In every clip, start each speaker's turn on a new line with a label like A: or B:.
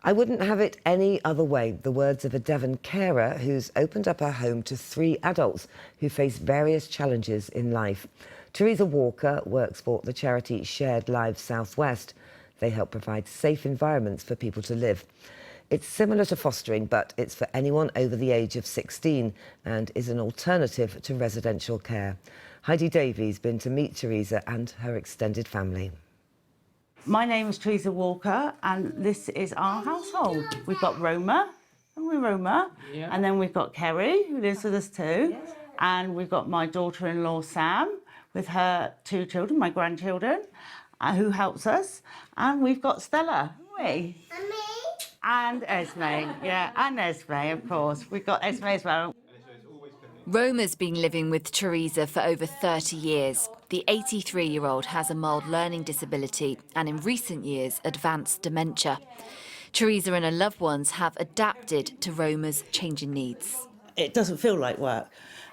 A: I wouldn't have it any other way. The words of a Devon carer who's opened up her home to 3 adults who face various challenges in life. Teresa Walker works for the charity Shared Lives Southwest. They help provide safe environments for people to live. It's similar to fostering, but it's for anyone over the age of 16 and is an alternative to residential care. Heidi Davies been to meet Teresa and her extended family.
B: My name is Teresa Walker, and this is our household. We've got Roma, and then we've got Kerry, who lives with us too, and we've got my daughter-in-law Sam with her 2 children, my grandchildren, who helps us, and we've got Stella, haven't we?
C: And me?
B: And Esme, yeah, and Esme, of course. We've got Esme as well.
D: Roma's been living with Teresa for over 30 years. The 83-year-old has a mild learning disability and in recent years advanced dementia. Teresa and her loved ones have adapted to Roma's changing needs.
B: It doesn't feel like work.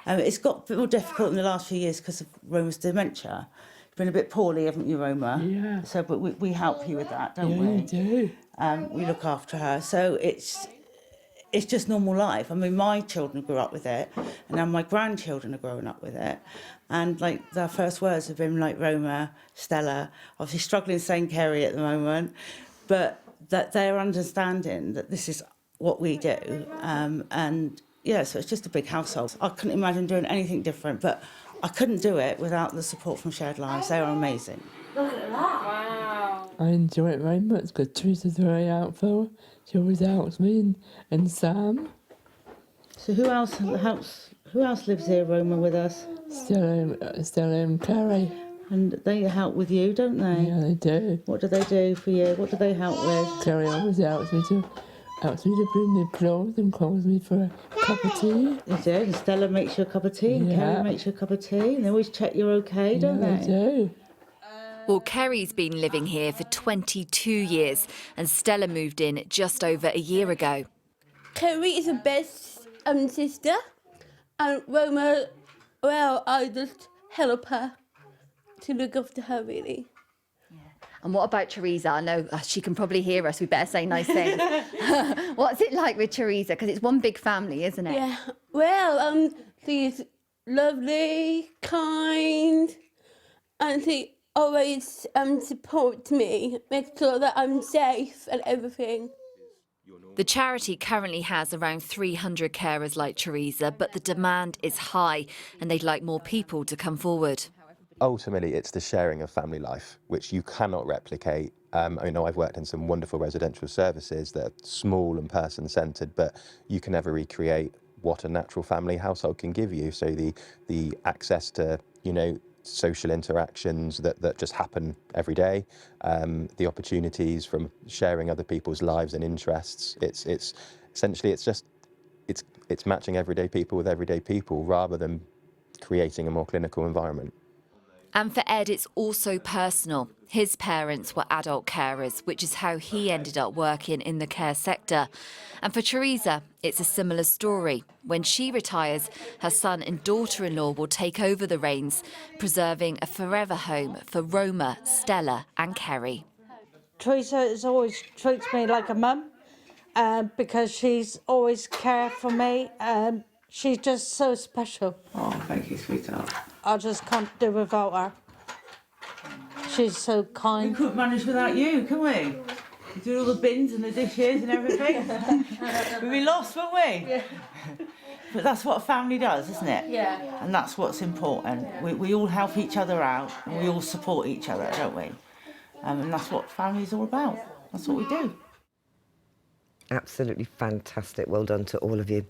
B: It's got a bit more difficult in the last few years because of Roma's dementia. You've been a bit poorly, haven't you, Roma?
E: Yeah.
B: So, but we help you with that, don't we?
E: Yeah, you do.
B: We look after her. So it's just normal life. I mean, my children grew up with it, and now my grandchildren are growing up with it. And like their first words have been like Roma, Stella, obviously struggling saying Kerry at the moment, but that they're understanding that this is what we do. And yeah, so it's just a big household. I couldn't imagine doing anything different, but I couldn't do it without the support from Shared Lives. They are amazing.
C: Look at that. Wow.
E: I enjoy it very much because Teresa's very helpful. She always helps me and Sam.
B: So who else lives here, Roma, with us?
E: Stella and Kerry.
B: And they help with you, don't they?
E: Yeah, they do.
B: What do they do for you? What do they help with?
E: Kerry always helps me to bring me clothes and calls me for a cup of tea.
B: They do. And Stella makes you a cup of tea, and
E: Yeah.
B: Kerry makes you a cup of tea, and they always check you're okay, don't
E: Yeah,
B: they?
E: they do.
D: Well, Kerry's been living here for 22 years and Stella moved in just over a year ago.
F: Kerry is the best sister, and Roma, well, I just help her to look after her, really.
D: And what about Teresa? I know she can probably hear us. We better say nice things. What's it like with Teresa? Because it's one big family, isn't it?
F: Yeah, well, she's lovely, kind, and she always supports me, makes sure that I'm safe and everything.
D: The charity currently has around 300 carers like Teresa, but the demand is high and they'd like more people to come forward.
G: Ultimately, it's the sharing of family life, which you cannot replicate. I know I've worked in some wonderful residential services that are small and person-centred, but you can never recreate what a natural family household can give you. So the access to, social interactions that just happen every day, the opportunities from sharing other people's lives and interests. It's essentially it's matching everyday people with everyday people rather than creating a more clinical environment.
D: And for Ed, it's also personal. His parents were adult carers, which is how he ended up working in the care sector. And for Teresa, it's a similar story. When she retires, her son and daughter-in-law will take over the reins, preserving a forever home for Roma, Stella and Kerry.
H: Teresa has always treats me like a mum because she's always cared for me. She's just so special.
B: Oh, thank you, sweetheart.
H: I just can't do without her. She's so
B: We
H: kind.
B: couldn't manage without you, can we? You do all the bins and the dishes and everything. We'd be lost, wouldn't we? Yeah. But that's what a family does, isn't it?
H: Yeah.
B: And that's what's important. We all help each other out and we all support each other, don't we? And that's what family is all about. That's what we do.
A: Absolutely fantastic. Well done to all of you.